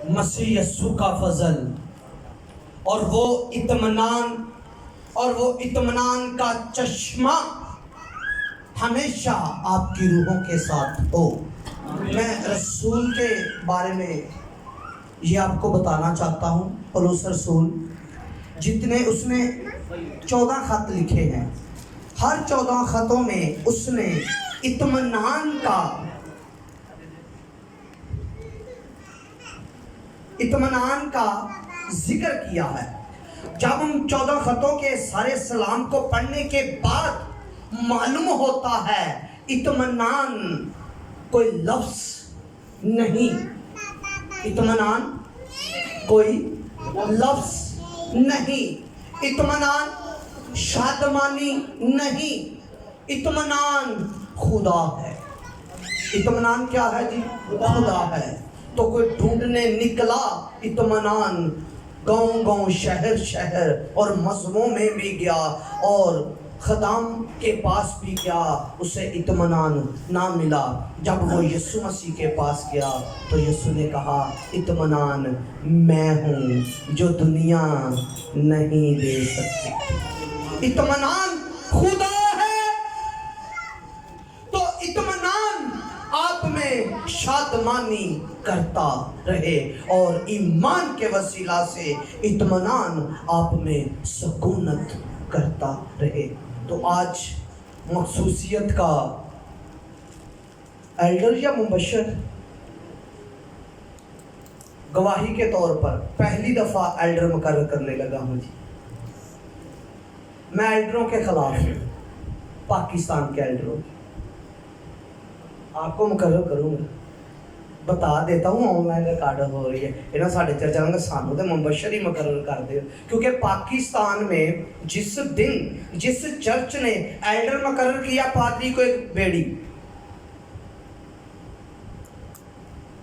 مسیح یسوع کا فضل اور وہ اطمینان کا چشمہ ہمیشہ آپ کی روحوں کے ساتھ ہو۔ میں رسول کے بارے میں یہ آپ کو بتانا چاہتا ہوں۔ پولس رسول جتنے اس نے 14 خط لکھے ہیں، ہر 14 خطوں میں اس نے اطمینان کا ذکر کیا ہے۔ جب ہم 14 خطوں کے سارے سلام کو پڑھنے کے بعد معلوم ہوتا ہے اطمینان کوئی لفظ نہیں، اطمینان کوئی لفظ نہیں، اطمینان شادمانی نہیں، اطمینان خدا ہے۔ اطمینان کیا ہے جی؟ خدا ہے۔ تو کوئی ڈھونڈنے نکلا اطمینان، گاؤں شہر شہر اور مذہبوں میں بھی گیا اور خدام کے پاس بھی گیا، اسے اطمینان نہ ملا۔ جب وہ یسوع مسیح کے پاس گیا تو یسوع نے کہا اطمینان میں ہوں جو دنیا نہیں دے سکتی۔ اطمینان خدا ہے۔ تو اطمینان آپ میں شادمانی کرتا رہے اور ایمان کے وسیلہ سے اطمینان آپ میں سکونت کرتا رہے۔ تو آج مخصوصیت کا ایلڈر یا مبشر گواہی کے طور پر پہلی دفعہ ایلڈر مقرر کرنے لگا ہوں جی۔ میں ایلڈروں کے خلاف ہوں، پاکستان کے ایلڈروں آپ کو مقرر کروں گا، بتا دیتا ہوں آن لائن ریکارڈ ہو رہی ہے۔ یہاں ساڑھے چرچا گا سانو تو مبشر ہی مقرر کر دے، کیونکہ پاکستان میں جس دن جس چرچ نے ایلڈر مقرر کیا پادری کو ایک بیڑی،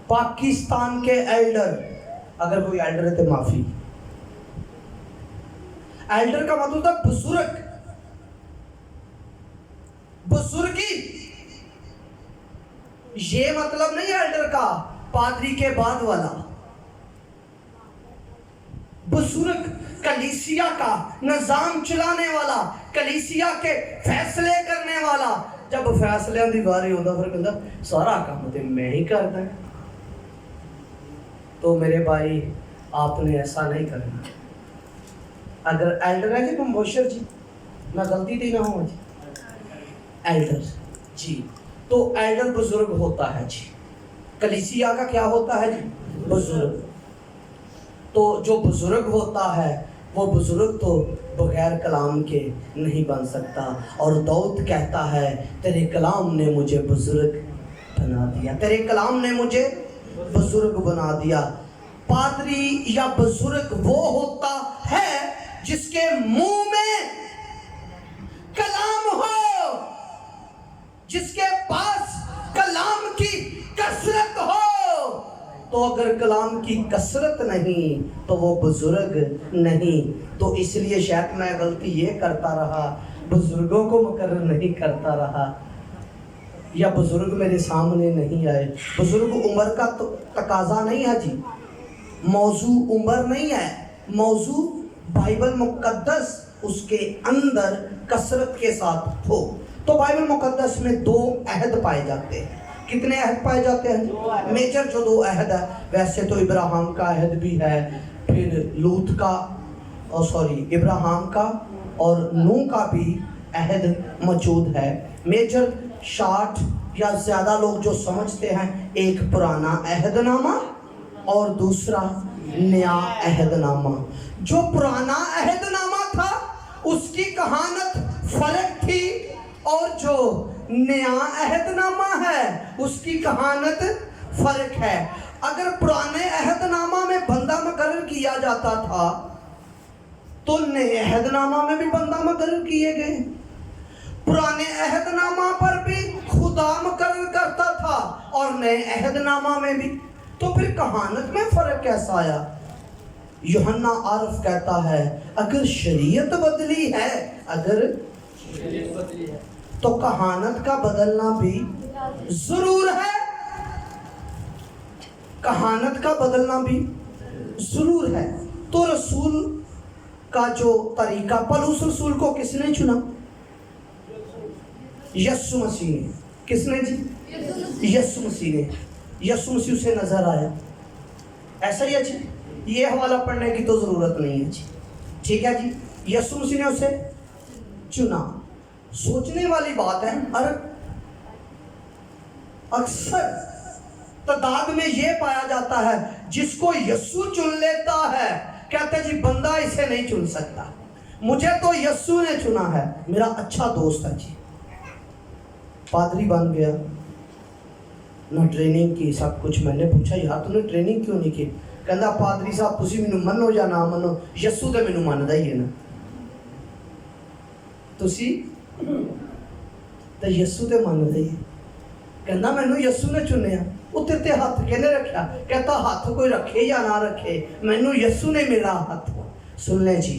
پاکستان کے ایلڈر، اگر کوئی ایلڈر ہے تو معافی۔ ایلڈر کا مطلب تھا بزرگ، بزرگی۔ یہ مطلب نہیں ایلڈر کا پادری کے بعد والا، بزرگ، کلیسیا کا نظام چلانے والا، کلیسیا کے فیصلے کرنے والا۔ جب فیصلے دی باری ہوتا پھر کہتا سارا کام تو میں ہی کرتا ہے۔ تو میرے بھائی آپ نے ایسا نہیں کرنا۔ اگر ایلڈر ہے جی مبشر جی، میں غلطی دی نہ ہوں جی، ایلڈر جی، تو ایلڈر بزرگ ہوتا ہے جی۔ کلیسیا کا کیا ہوتا ہے جی؟ بزرگ۔ تو جو بزرگ ہوتا ہے وہ بزرگ تو بغیر کلام کے نہیں بن سکتا، اور داؤد کہتا ہے تیرے کلام نے مجھے بزرگ بنا دیا، تیرے کلام نے مجھے بزرگ بنا دیا۔ پادری یا بزرگ وہ ہوتا ہے جس کے منہ میں کلام ہو، جس کے پاس کلام کی کثرت ہو۔ تو اگر کلام کی کثرت نہیں تو وہ بزرگ نہیں۔ تو اس لیے شاید میں غلطی یہ کرتا رہا، بزرگوں کو مقرر نہیں کرتا رہا، یا بزرگ میرے سامنے نہیں آئے۔ بزرگ عمر کا تقاضا نہیں ہے جی، موضوع عمر نہیں ہے، موضوع بائبل مقدس اس کے اندر کثرت کے ساتھ ہو۔ تو بائبل مقدس میں 2 عہد پائے جاتے ہیں۔ کتنے عہد پائے جاتے ہیں؟ میجر جو 2 عہد ہے، ویسے تو ابراہیم کا عہد بھی ہے، پھر لوط کا ابراہیم کا اور نوح کا بھی عہد موجود ہے۔ میجر 60 یا زیادہ لوگ جو سمجھتے ہیں، ایک پرانا عہد نامہ اور دوسرا نیا عہد نامہ۔ جو پرانا عہد نامہ تھا اس کی کہانت فرق تھی، اور جو نیا عہد نامہ ہے اس کی کہانت فرق ہے۔ اگر پرانے عہد نامہ میں بندہ مقرر کیا جاتا تھا تو نئے عہد نامہ میں بھی بندہ مقرر کیے گئے۔ پرانے عہد نامہ پر بھی خدا مقرر کرتا تھا اور نئے عہد نامہ میں بھی، تو پھر کہانت میں فرق کیسا آیا؟ یوحنا عارف کہتا ہے اگر شریعت بدلی ہے، تو کہانت کا بدلنا بھی ضرور ہے۔ कहानत का बदलना भी ज़रूर है। तो रसूल का जो तरीका, पौलुस रसूल को किसने चुना? यीशु मसीह ने। किसने जी? यीशु मसीह ने। यीशु मसीह उसे नजर आया। ऐसा ही है जी, ये हवाला पढ़ने की तो ज़रूरत नहीं है जी, ठीक है जी। यीशु मसीह ने उसे चुना। सोचने वाली बात है, और अक्सर तादाद में ये पाया जाता है जिसको यीशु चुन लेता है, कहते जी बंदा इसे नहीं चुन सकता, मुझे तो यीशु ने चुना है, मेरा अच्छा दोस्त है जी। पादरी बन गया ना, ट्रेनिंग की, सब कुछ। मैंने पूछा यार तूने ट्रेनिंग क्यों नहीं की? कहता पादरी साहब तुसी मैनू मनो या ना मनो, यीशु तो मैनू मनदा ही है ना, तुसी तो यीशु ते मनदे ही। कहता मैनू यीशु ने चुनिया। उत्ते ते हाथ किहने रखा? कहता हाथ कोई रखे या ना रखे, मैनू यीशु ने मेरा हाथ। सुन ले जी,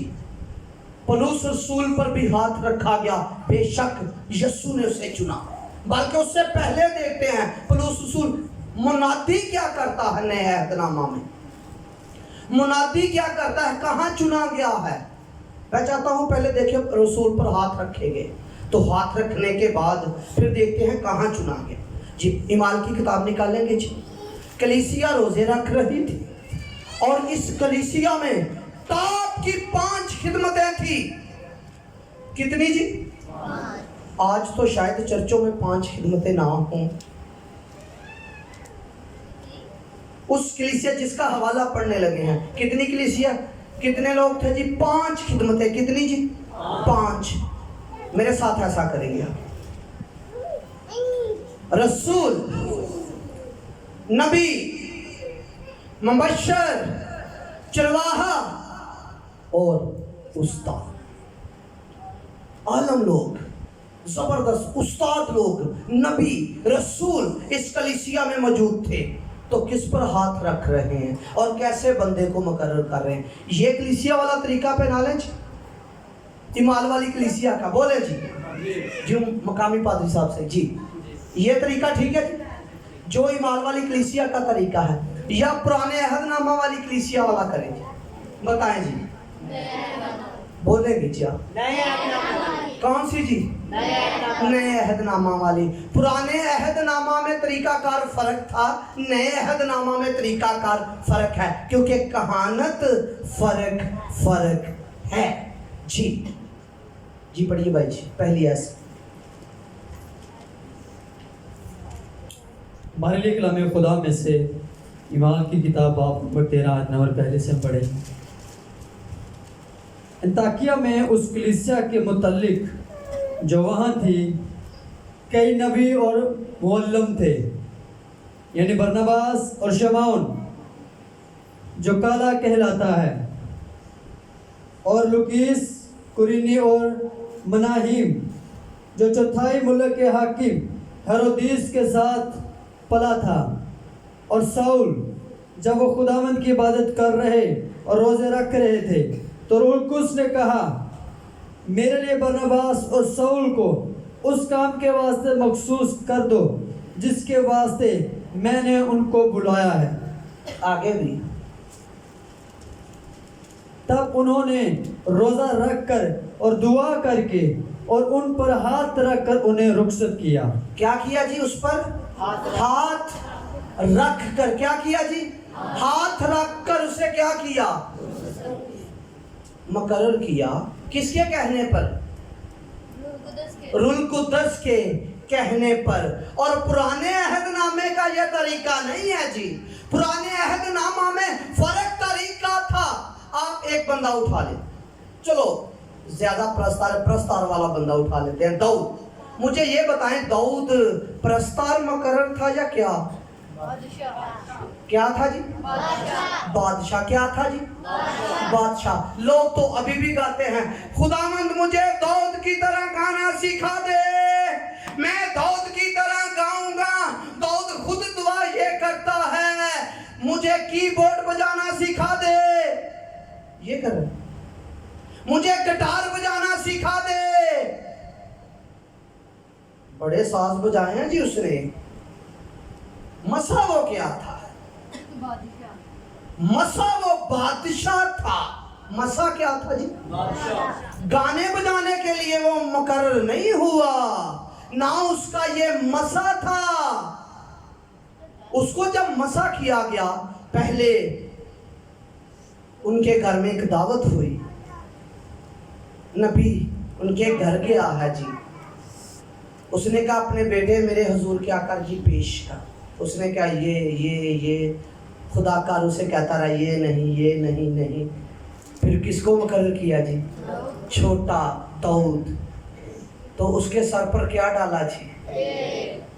पौलुस रसूल पर भी हाथ रखा गया, बेशक यीशु ने उसे चुना। बल्कि उससे पहले देखते हैं पौलुस रसूल मुनादी क्या करता है नए अहदनामा में। मुनादी क्या करता है, कहाँ चुना गया है? मैं चाहता हूँ पहले देखिए रसूल पर हाथ रखे गए, तो हाथ रखने के बाद फिर देखते हैं कहाँ चुना गया जी। इमाल की किताब निकालेंगे जी। कलीसिया रोजे रख रही थी, और इस कलीसिया में टॉप की 5 खिदमतें थी। कितनी जी? 5। आज तो शायद चर्चों में 5 खिदमतें ना हों। उस कलीसिया जिसका हवाला पढ़ने लगे हैं, कितनी कलीसिया, कितने लोग थे जी? 5 खिदमतें। कितनी जी? 5। मेरे साथ ऐसा करेंगे आप। रसूल, नबी, मुबश्शिर, चरवाहा और उस्ताद। आलम लोग, जबरदस्त उस्ताद लोग, नबी, रसूल इस कलीसिया में मौजूद थे। तो किस पर हाथ रख रहे हैं और कैसे बंदे को मुकर्रर कर रहे हैं? ये कलीसिया वाला तरीका पे नॉलेज इमाल वाली कलीसिया का बोले जी, जो मकामी पादरी साहब से जी, ये तरीका ठीक है जी, जो इमाल वाली कलीसिया का तरीका है, या पुराने अहदनामा वाली कलीसिया वाला करें जी? बताएं जी, बोलेंगे जी आप? कौन सी जी? नए अहदनामा वाली। पुराने अहदनामा में तरीकाकार फर्क था, नए अहदनामा में तरीकाकार फर्क है, क्योंकि कहानत फर्क है जी। जी पढ़िए भाई जी, पहली ऐसे हमारे लिए कलाम खुदा में से इमाम की किताब बाब नंबर 13 आयत नंबर पहले से हम पढ़े। अंताकिया में उस कलीसिया के मुतल्लिक जो वहाँ थी, कई नबी और मुअल्लम थे, यानी बरनबास और शमौन जो काला कहलाता है, और लुकीस, कुरीनी और मनाहिम जो चौथाई मुल्क के हाकिम हेरोदीस के साथ पला था। और साउल जब वो खुदावंद की इबादत कर रहे और रोज़े रख रहे थे, तो रूह कुद्स ने कहा, मेरे लिए बरनबास और साउल को उस काम के वास्ते मखसूस कर दो जिसके वास्ते मैंने उनको बुलाया है। आगे भी तब उन्होंने रोज़ा रख कर और दुआ करके और उन पर हाथ रख कर उन्हें रुखसत किया। क्या किया जी? उस पर हाथ रख कर क्या किया जी? हाथ रख कर उसे क्या किया? मुकर्रर किया। किसके कहने पर? रूह कुद्स के कहने पर। और पुराने अहदनामे का यह तरीका नहीं है जी। पुराने अहदनामा में फर्क तरीका था। आप एक बंदा उठा ले, चलो ज्यादा प्रस्तार वाला बंदा उठा लेते हैं, दाऊद। मुझे ये बताएं, दाऊद प्रस्तार मुकर्रर था या क्या? क्या था जी? बादशाह। क्या था जी? बादशाह। लोग तो अभी भी गाते हैं, खुदावंद मुझे दाऊद की तरह गाना सिखा दे, मैं दाऊद की तरह गाऊंगा। दाऊद खुद दुआ ये करता है, मुझे कीबोर्ड बजाना सिखा दे, ये कर, मुझे गिटार बजाना सिखा दे। बड़े साज बजाए हैं जी उसने। मसला वो क्या था? मसा वो बादशाह था। मसा क्या था जी? गाने बजाने के लिए वो मुकर्रर नहीं हुआ, ना उसका ये मसा था। उसको जब मसा किया गया, पहले उनके घर में एक दावत हुई, नबी उनके घर गया है जी। उसने कहा अपने बेटे मेरे हुजूर के आकर जी पेश कर। उसने कहा ये खुदा कार उसे कहता रहा ये नहीं। फिर किसको मुकर्रर किया जी? छोटा दाऊद। तो उसके सर पर क्या डाला जी?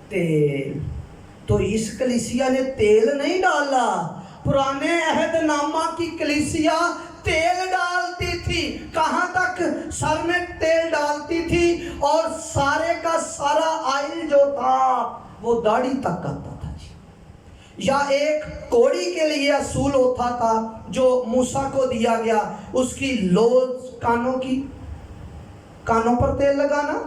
तेल। तो इस कलीसिया ने तेल नहीं डाला, पुराने अहदनामा की कलीसिया तेल डालती थी। कहां तक? सर में तेल डालती थी और सारे का सारा आयल जो था वो दाढ़ी तक आता था जी। या एक कोड़ी के लिए असूल होता था जो मूसा को दिया गया, उसकी लोज कानों पर तेल लगाना,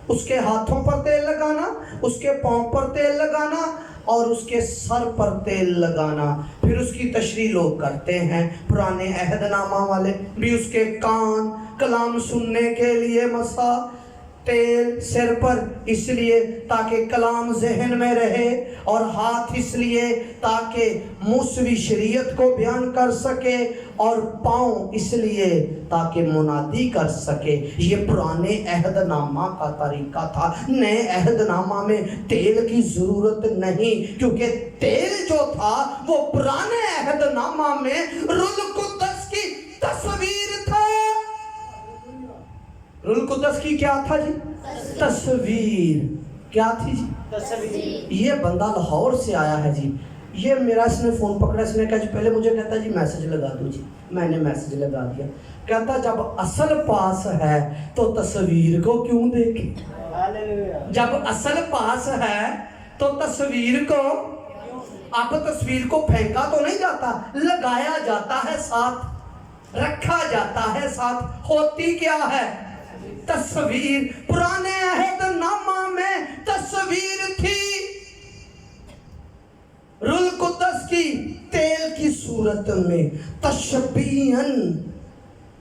उसके हाथों पर तेल लगाना, उसके पांव पर तेल लगाना और उसके सर पर तेल लगाना। फिर उसकी तशरीह लोग करते हैं, पुराने अहदनामा वाले भी उसके कान कलाम सुनने के लिए मसा, तेल सिर पर इसलिए ताकि कलाम जहन में रहे, और हाथ इसलिए ताकि मूसवी शरीयत को बयान कर सके, और पाँव इसलिए ताकि मुनादी कर सके। ये पुराने अहदनामा का तरीका था। नए अहदनामा में तेल की ज़रूरत नहीं, क्योंकि तेल जो था वो पुराने अहदनामा में रूहुल कुद्दस की तस्वीर था। रूहुल कुद्दस की क्या था जी? तस्वीर। क्या थी जी? तस्वीर। ये बंदा लाहौर से आया है जी। ये मेरा इसने फ़ोन पकड़ा, इसने कहा जी, पहले मुझे कहता जी मैसेज लगा दो जी। मैंने मैसेज लगा दिया। कहता जब असल पास है तो तस्वीर को क्यों देखे? जब असल पास है तो तस्वीर को, अब तस्वीर को फेंका तो नहीं जाता, लगाया जाता है साथ, रखा जाता है साथ। होती क्या है? तस्वीर। पुराने अहदनामा में तस्वीर थी रूहुल कुद्दस की तेल की सूरत में, तशबीहन।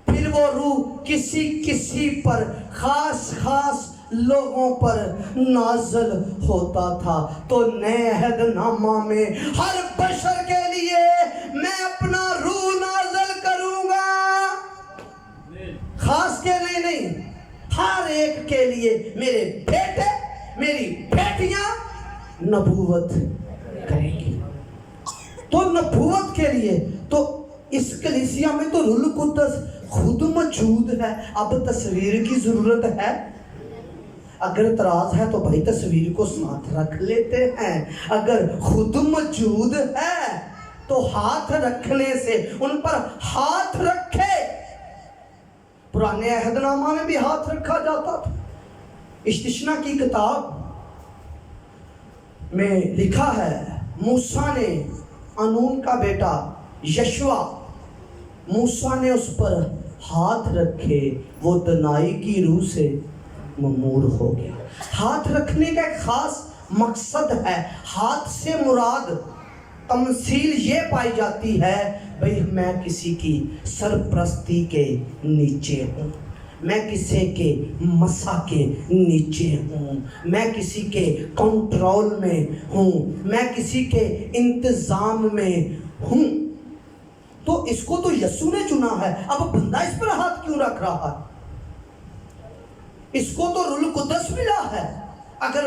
फिर वो रूह किसी पर खास लोगों पर नाज़िल होता था। तो नए अहदनामा में हर बशर के लिए मैं अपना रूह नाज़िल करूंगा, खास के लिए नहीं, हर एक के लिए। मेरे बेटे मेरी बेटियां नबूवत करेंगी। तो नबूवत के लिए तो इस कलीसिया में तो रूहुल कुद्दस खुद मौजूद है। अब तस्वीर की जरूरत है? अगर तराज है तो भाई तस्वीर को साथ रख लेते हैं। अगर खुद मौजूद है तो हाथ रखने से, उन पर हाथ रखे। पुराने अहदनामा में भी हाथ रखा जाता था। इस्तिश्ना की किताब में लिखा है, मूसा ने, अनून का बेटा यशवा, मूसा ने उस पर हाथ रखे, वो दनाई की रूह से ममूर हो गया। हाथ रखने का एक खास मकसद है। हाथ से मुराद तमसील ये पाई जाती है, भाई मैं किसी की सरपरस्ती के नीचे हूँ, मैं किसी के मसा के नीचे हूँ, मैं किसी के कंट्रोल में हूँ, मैं किसी के इंतज़ाम में हूँ। तो इसको तो यस्सु ने चुना है, अब बंदा इस पर हाथ क्यों रख रहा है? इसको तो रूहुल कुद्दस मिला है। अगर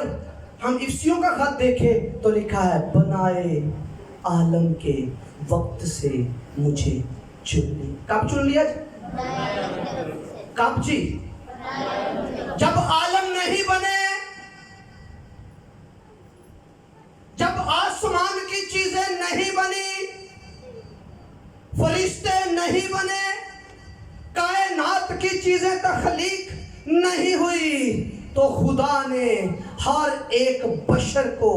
हम इफ्सियों का खत देखें तो लिखा है, बनाए आलम के वक्त से मुझे चुन लिया। कब चुन लिया? कब जी? जब आलम नहीं बने, जब आसमान की चीजें नहीं बनी, फरिश्ते नहीं बने, कायनात की चीजें तख्लीक नहीं हुई, तो खुदा ने हर एक बशर को,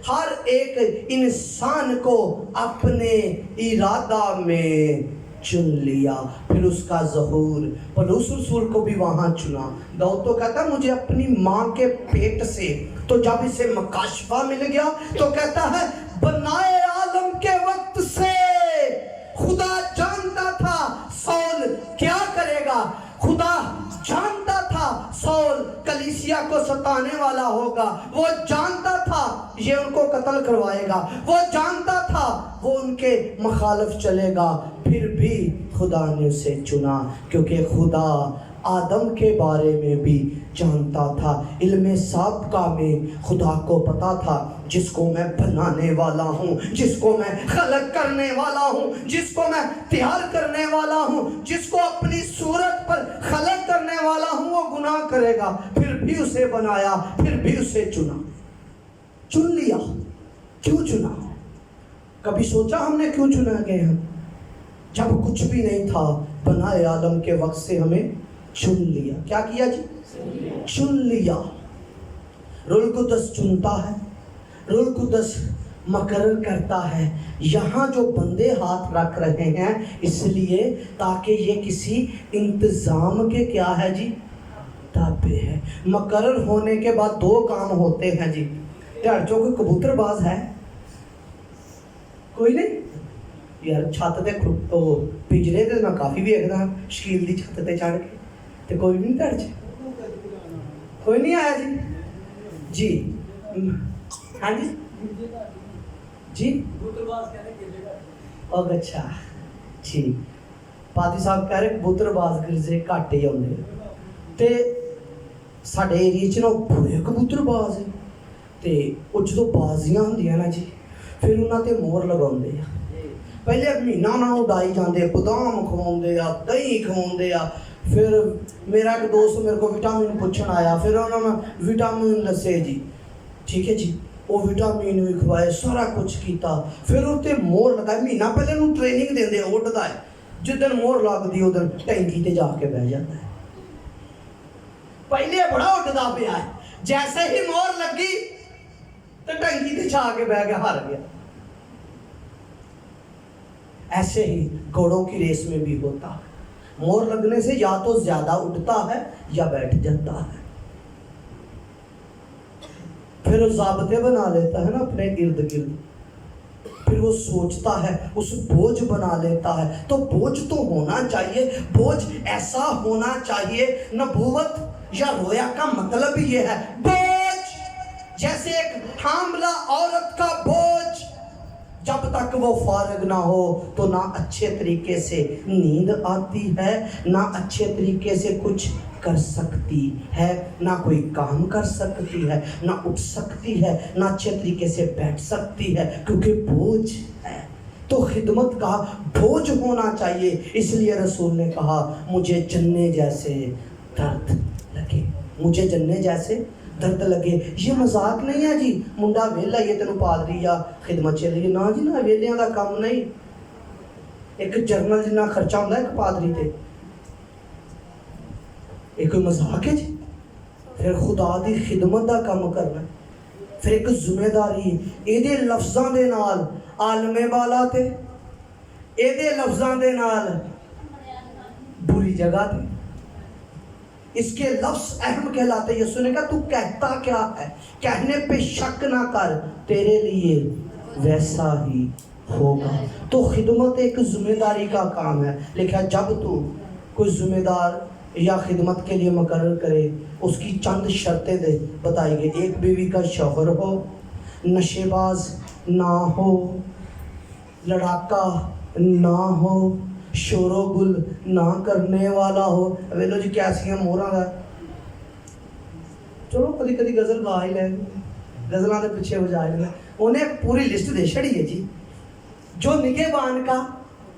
हर एक इंसान को अपने इरादा में चुन लिया। फिर उसका ज़हूर, पौलुस रसूल को भी वहाँ चुना। दाऊद तो कहता मुझे अपनी माँ के पेट से, तो जब इसे मकाशफा मिल गया तो कहता है बनाए आलम के वक्त से ہوگا. وہ جانتا تھا یہ ان کو قتل کروائے گا, وہ جانتا تھا وہ ان کے مخالف چلے گا, پھر بھی خدا نے اسے چنا, کیونکہ خدا آدم کے بارے میں بھی جانتا تھا. علم سابقہ میں خدا کو پتا تھا جس کو میں بنانے والا ہوں, جس کو میں خلق کرنے والا ہوں, جس کو میں تیار کرنے والا ہوں, جس کو اپنی صورت پر خلق کرنے والا ہوں, وہ گناہ کرے گا. پھر بھی اسے بنایا, پھر بھی اسے چنا, چن لیا. کیوں چنا؟ کبھی سوچا ہم نے کیوں چنا گئے ہم؟ جب کچھ بھی نہیں تھا بنائے عالم کے وقت سے ہمیں چن لیا. کیا کیا جی؟ چن لیا. روح القدس چنتا ہے, روح القدس مقرر کرتا ہے. یہاں جو بندے ہاتھ رکھ رہے ہیں اس لیے تاکہ یہ کسی انتظام کے کیا ہے جی؟ تابع ہے. مقرر ہونے کے بعد دو کام ہوتے ہیں جی. ڈھڑچوں کوئی کبوتر باز ہے؟ کوئی نہیں یار. چھت تے پجرے تے میں کافی بھی ایک دم شکیل دی چھت تے چڑھ کے تے کوئی بھی نہیں ڈر جائے, کوئی نہیں آیا جی. جی ہاں جی جی اور اچھا جی پادری صاحب کہہ رہے کبوتر باز گرجے گھٹ ہی آਉਂਦੇ تے ਸਾਡੇ ਏਰੀਏ 'ਚ ਨਾ ਬੜੇ ਕਬੂਤਰ ਬਾਜ਼ ਹੈ ਤੇ ਉਹ ਜਦੋਂ ਬਾਜ਼ੀਆਂ ਹੁੰਦੀਆਂ ਨਾ ਜੀ ਫਿਰ ਉਹਨਾਂ ਤੇ ਮੋਹਰ ਲਗਾਉਂਦੇ ਆ. ਪਹਿਲੇ ਮਹੀਨਾ ਉਹਨਾਂ ਨੂੰ ਉਡਾਈ ਜਾਂਦੇ, ਬਦਾਮ ਖਵਾਉਂਦੇ ਆ, ਦਹੀਂ ਖਵਾਉਂਦੇ ਆ. ਫਿਰ ਮੇਰਾ ਇੱਕ ਦੋਸਤ ਮੇਰੇ ਕੋਲ ਵਿਟਾਮਿਨ ਪੁੱਛਣ ਆਇਆ, ਫਿਰ ਉਹਨਾਂ ਨੇ ਵਿਟਾਮਿਨ ਦੱਸੇ ਜੀ, ਠੀਕ ਹੈ ਜੀ. ਉਹ ਵਿਟਾਮਿਨ ਵੀ ਖਵਾਏ, ਸਾਰਾ ਕੁਝ ਕੀਤਾ. ਫਿਰ ਉੱਤੇ ਮੋਹਰ ਲਗਾਈ. ਮਹੀਨਾ ਪਹਿਲੇ ਨੂੰ ਟ੍ਰੇਨਿੰਗ ਦਿੰਦੇ ਆ, ਉੱਡਦਾ ਹੈ. ਜਿੱਦਣ ਮੋਹਰ ਲੱਗਦੀ ਉਦੋਂ ਟੈਂਕੀ ਤੇ ਜਾ ਕੇ ਬਹਿ ਜਾਂਦਾ ਹੈ. ਪਹਿਲੇ ਬੜਾ ਉੱਡਦਾ ਪਿਆ ਹੈ, ਜੈਸੇ ਹੀ ਮੋਹਰ ਲੱਗੀ ਤੇ ਟੈਂਕੀ ਤੇ ਜਾ ਕੇ ਬਹਿ ਗਿਆ, ਹਾਰ ਗਿਆ. ایسے ہی گھوڑوں کی ریس میں بھی ہوتا ہے. مور لگنے سے یا تو زیادہ اٹھتا ہے یا بیٹھ جاتا ہے. پھر وہ ضابطے بنا لیتا ہے نا اپنے ارد گرد. پھر وہ سوچتا ہے, اس بوجھ بنا لیتا ہے. تو بوجھ تو ہونا چاہیے, بوجھ ایسا ہونا چاہیے. نبوت یا رویا کا مطلب یہ ہے بوجھ, جیسے ایک حاملہ عورت کا بوجھ. جب تک وہ فارغ نہ ہو تو نہ اچھے طریقے سے نیند آتی ہے, نہ اچھے طریقے سے کچھ کر سکتی ہے, نہ کوئی کام کر سکتی ہے, نہ اٹھ سکتی ہے, نہ اچھے طریقے سے بیٹھ سکتی ہے, کیونکہ بوجھ ہے. تو خدمت کا بوجھ ہونا چاہیے. اس لیے رسول نے کہا مجھے جننے جیسے درد لگے, مجھے جننے جیسے درد لگے. یہ مذاق نہیں ہے جی منڈا ویلا یہ تینوں پادری یا خدمت چلی. نہ جی نہ, ویلیاں دا کام نہیں. ایک جرنل جنہ خرچہ ہوتا ہے ایک پادری تے, ایک کوئی مذاق ہے جی. پھر خدا دی خدمت دا کام کرنا, پھر ایک ذمہ داری. ایدے لفظاں دے نال عالم بالا تے, ایدے لفظاں دے نال بری جگہ تے. اس کے لفظ اہم کہلاتے. یسوع نے کہا تو کہتا کیا ہے, کہنے پہ شک نہ کر, تیرے لیے ویسا ہی ہوگا. تو خدمت ایک ذمہ داری کا کام ہے. لکھا جب تو کوئی ذمہ دار یا خدمت کے لیے مقرر کرے اس کی چند شرطیں دے بتائی گئی. ایک بیوی کا شوہر ہو, نشے باز نہ ہو, لڑاکا نہ ہو, شور و گل نہ کرنے والا ہو. ویلو جی کیسیاں مورا گا, چلو کدی کدی غزل گا ہی لیں, غزلوں کے پیچھے بجا لیں. انہیں ایک پوری لسٹ دے چھڑی ہے جی. جو نگہبان کا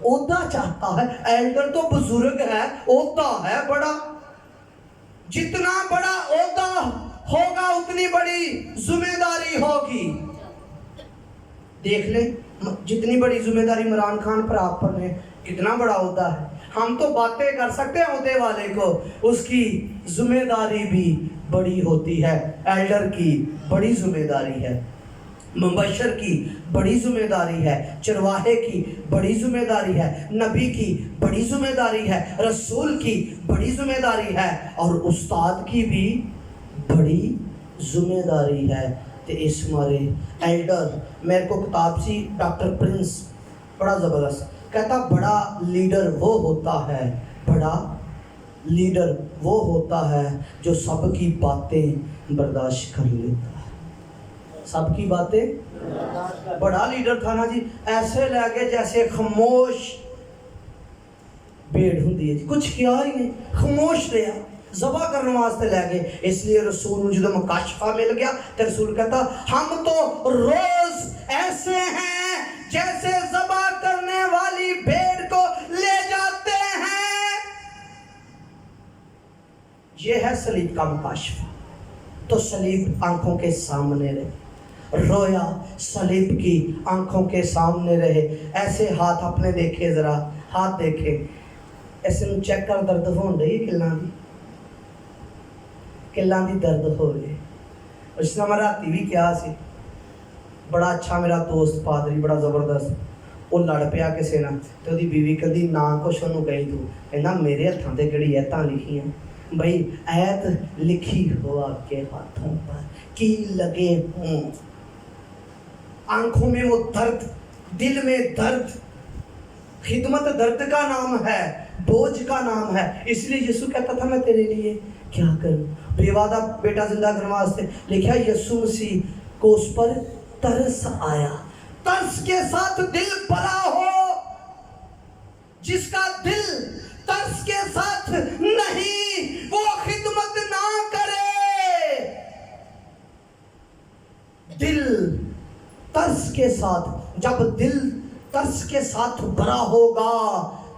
عہدہ چاہتا ہے, ایلڈر تو بزرگ ہے, عہدہ ہے بڑا. جتنا بڑا عہدہ ہوگا اتنی بڑی ذمہ داری ہوگی. دیکھ لیں جتنی بڑی ذمہ داری عمران خان پر آپ پر ہے, کتنا بڑا عہدہ ہے. ہم تو باتیں کر سکتے ہیں عہدے والے کو, اس کی ذمہ داری بھی بڑی ہوتی ہے. ایلڈر کی بڑی ذمہ داری ہے, مبشر کی بڑی ذمہ داری ہے, چرواہے کی بڑی ذمہ داری ہے, نبی کی بڑی ذمہ داری ہے, رسول کی بڑی ذمہ داری ہے, اور استاد کی بھی بڑی ذمہ داری ہے. تو اس مارے ایلڈر, میرے کو کتاب سی ڈاکٹر پرنس, بڑا زبردست, کہتا بڑا لیڈر وہ ہوتا ہے, بڑا लीडर वो होता है जो सबकी बातें बर्दाश्त कर लेता है। सबकी बातें, बड़ा लीडर था ना जी, ऐसे लगे जैसे खामोश भेड़ होंगी है जी, कुछ किया ही नहीं, खामोश रहा, ज़बा करने वास्ते ले गए। इसलिए रसूल जो मुकाशफा मिल गया तो रसूल कहता हम तो रोज ऐसे हैं जैसे ज़बा करने वाली भेड़ को ले जाते हैं। ये है सलीब का मुकाशफा। तो सलीब आंखों के सामने रहे, रोया सलीब की आंखों के सामने रहे। ऐसे हाथ अपने देखे, जरा हाथ देखे, ऐसे चेक कर, दर्द हो रही है किल्लां दी दर्द हो रही। उस समय मैं राती भी क्या सी, बड़ा अच्छा मेरा दोस्त पादरी, बड़ा ज़बरदस्त, वो लड़ पिया किसी नाल ते ओदी बीवी कहती ना कुछ ओनू कही तू, कहना मेरे हत्थों ते किहड़ी ऐतां लिखियां भाई, ऐत लिखी हो आपके हाथों पर की लगे हों। आंखों में वो दर्द, दिल में दर्द। खिदमत दर्द का नाम है, बोझ का नाम है। इसलिए यीशु कहता था मैं तेरे लिए क्या करूं, बेवादा बेटा जिंदा करने वास्ते लिखा यीशु मसीह को उस पर तरस आया। तरस के साथ दिल भरा हो, जिसका दिल तरस के साथ नहीं, वो खिदमत ना करे। दिल तरस के साथ, जब दिल तरस के साथ भरा होगा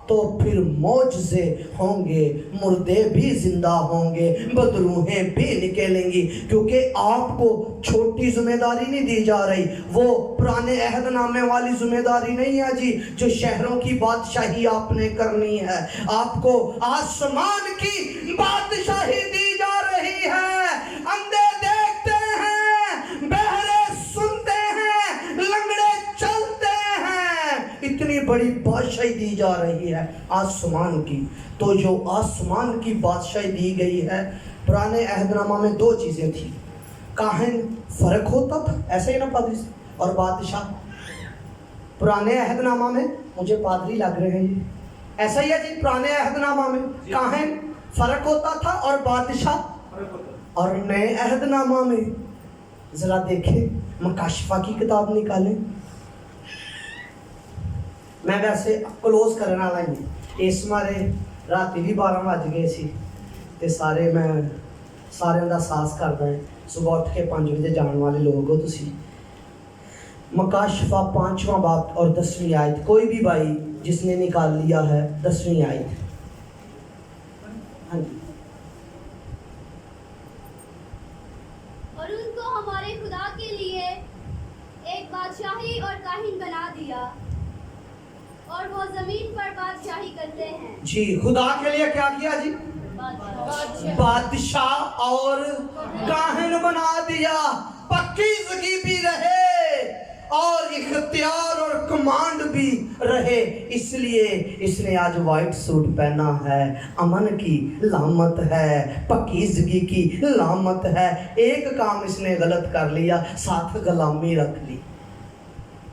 तो फिर मौजज़े होंगे, मुर्दे भी जिंदा होंगे, बदरूहें भी निकलेंगी। क्योंकि आपको छोटी जिम्मेदारी नहीं दी जा रही, वो पुराने अहदनामे वाली जिम्मेदारी नहीं है जी, जो शहरों की बादशाही आपने करनी है। आपको आसमान की बादशाही दी जा रही है। अंधे देखते हैं, बहरे सुनते हैं, लंगड़े चलते हैं। इतनी बड़ी बादशाही दी जा रही है आसमान की। तो जो आसमान की बादशाही दी गई है, पुराने अहदनामा में दो चीज़ें थी। काहिन फर्क होता था, ऐसे ही ना पादरी से, और बादशाह। पुराने अहदनामा में, मुझे पादरी लग रहे हैं जी, ऐसा ही है जी, पुराने अहदनामा में काहिन फर्क होता था और बादशाह। और नए अहदनामा में जरा देखें, मुकाशफा की किताब निकालें। मैं वैसे क्लोज करने वाला ही, इस मारे राती भी 12 बज गए सी ते सारे मैं सारे का साहस करदा है, सुबह उठ के 5 बजे जाने वाले लोग हो तुसी। मुकाशफा 5वां बाब और 10वीं आयत, कोई भी भाई जिसने निकाल लिया है 10वीं आयत। हाँ जी। और उनको हमारे खुदा के लिए एक बादशाही और काहिन बना दिया, और वो जमीन पर बादशाही करते हैं। जी, खुदा के लिए क्या किया जी? बादशाह और काहिन बना दिया। पाकीज़गी भी रहे और इख्तियार और कमांड भी रहे। इसलिए इसने आज वाइट सूट पहना है, अमन की लामत है, पाकीज़गी की लामत है। एक काम इसने गलत कर लिया, साथ गुलामी रख ली।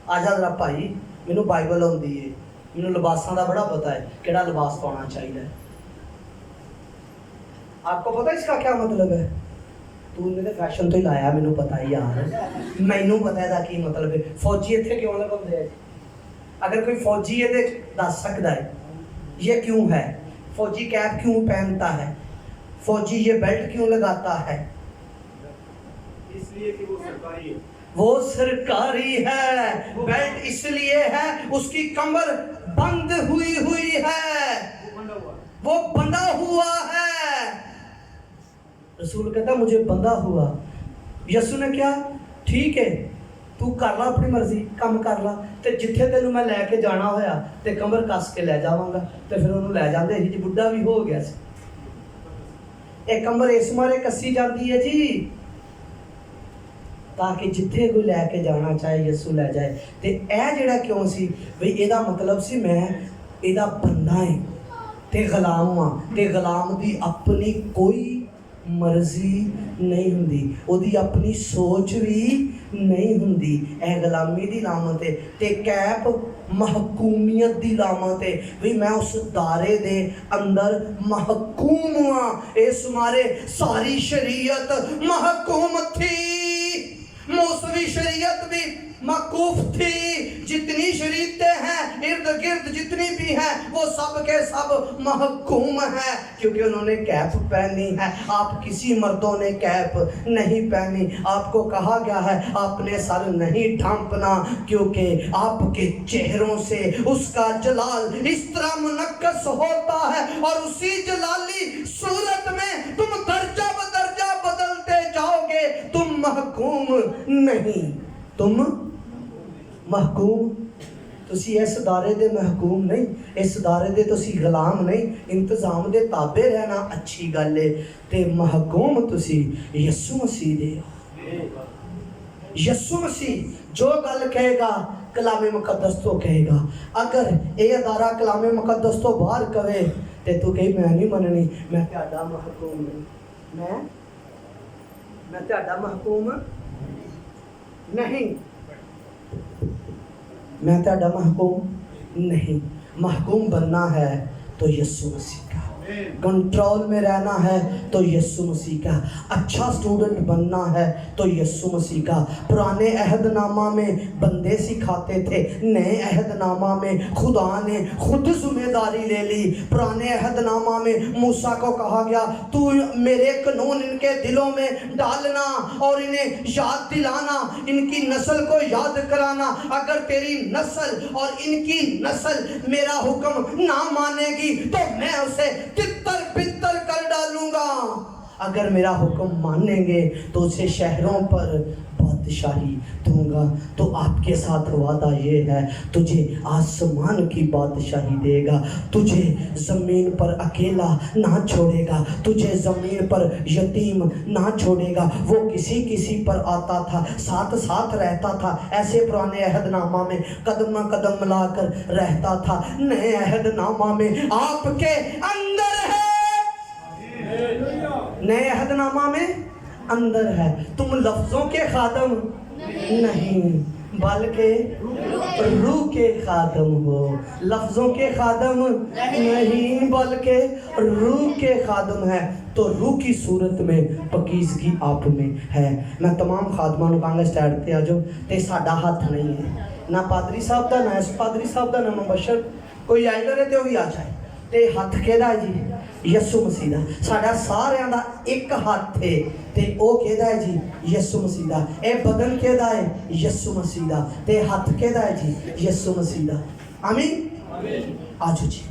आजा जरा भाई, मैनू बाइबल आउंदी है, मैनू लिबासां दा बड़ा पता है, केड़ा लिबास पाना चाहिए। आपको पता है इसका क्या मतलब है? तूने तो फैशन तो ही लाया, मैनू पता है यार, मैनू पता है की मतलब है। फौजी इत्थे क्यों लगाते हैं? अगर कोई फौजी ये दस सकता है ये क्यों है? फौजी कैप क्यों पहनता है? फौजी ये बेल्ट क्यों लगाता है? इसलिए कि वो सरकारी है। वो सरकारी है। बेल्ट इसलिए है, उसकी कमर बंद हुई है, वो बंधा हुआ है। रसूल कहता मुझे बंधा हुआ। यसु ने क्या, ठीक है तू कर ला अपनी मर्जी, काम कर ला, ते जिथे तेनू मैं लैके जाना होया ते कमर कस के लै जावांगा। ते फिर उन्होंने लै जाते जी, बुढ़ा भी हो गया सी। एक कमर इस मारे कसी जाती है जी, ताकि जिथे कोई लैके जाना चाहे यसू लै जाए। ते ए जेड़ा क्यों सी बई, एदा मतलब सी मैं एदा बंदा है ते गुलाम हाँ, ते गुलाम दी अपनी कोई मर्जी नहीं हुंदी, ओदी अपनी सोच भी नहीं हुंदी। ए गुलामी दी लामत है। ते कैप महकूमियत दी लामत है भी मैं उस दायरे दे अंदर महकूम हुआ। इस मारे सारी शरीयत महकूम थी, मौसवी शरीयत भी मकूफ थी। जितनी शरीयतें हैं इर्द गिर्द जितनी भी हैं वो सब के सब महकूम है, क्योंकि उन्होंने कैप पहनी है। आप किसी मर्दों ने कैप नहीं पहनी। आपको कहा गया है आपने सर नहीं ढांपना, क्योंकि आपके चेहरों से उसका जलाल इस तरह मुनक्कस होता है और उसी जलाली सूरत में तुम दर्जा बदर्जा बदलते जाओगे। तुम महकूम नहीं, तुम महकूम तुसी इस दायरे दे महकूम नहीं, इस दायरे दे तुसी गुलाम नहीं। इंतजाम दे ताबे रहना अच्छी गल है, ते महकूम तुसी यीशु मसीह दे हो। यीशु मसीह जो गल कहेगा कलामे मुकद्दस तो कहेगा। अगर ये अदारा कलामे मुकद्दस तो बाहर कहे ते तू कही मैं नहीं मननी, मैं तुहाडा महकूम नहीं, मैं तुहाडा महकूम नहीं, मैं तुहाडा महकूम नहीं। महकूम बनना है तो यीशु मसीह का, कंट्रोल में रहना है तो यीशु मसीह का, अच्छा स्टूडेंट बनना है तो यीशु मसीह का। पुराने अहदनामा में बंदे सिखाते थे, नए अहदनामा में खुदा ने खुद जिम्मेदारी ले ली। पुराने अहदनामा में मूसा को कहा गया तू मेरे कानून इनके दिलों में डालना और इन्हें याद दिलाना, इनकी नस्ल को याद कराना। अगर तेरी नस्ल और इनकी नस्ल मेरा हुक्म ना मानेगी तो मैं उसे तितर बितर कर डालूंगा। अगर मेरा हुक्म मानेंगे तो उसे शहरों पर बादशाही दूंगा। तो आपके साथ वादा ये है तुझे आसमान की बादशाही देगा, तुझे ज़मीन पर अकेला ना छोड़ेगा, तुझे ज़मीन पर यतीम ना छोड़ेगा। वो किसी किसी पर आता था, साथ साथ रहता था। ऐसे पुराने अहदनामा में कदम कदम मिलाकर रहता था। नए अहदनामा में आपके अंदर है, नए अहदनामा में अंदर है। तुम लफ्जों के खादम नहीं बल्कि रूह के खादम हो। लफ्जों के खादम नहीं बल्कि रूह के खादम है। तो रूह की सूरत में पकीज़गी आप में है। मैं तमाम खादमां नूं कांगा स्टैंड ते आ जाओ ते साडा हथ नहीं है, ना पादरी साहब दा, ना इस पादरी साहब दा, ना मुबशर कोई आइलर है ते वही आ जाए। ते हथ केदा जी? यीशु मसीह दा। साडा सारियां दा एक हथ है ते ओ केदा है जी? यीशु मसीह दा। ए बदन केदा है? यीशु मसीह दा। ते हथ केदा है जी? यीशु मसीह दा। आमीन। आजो जी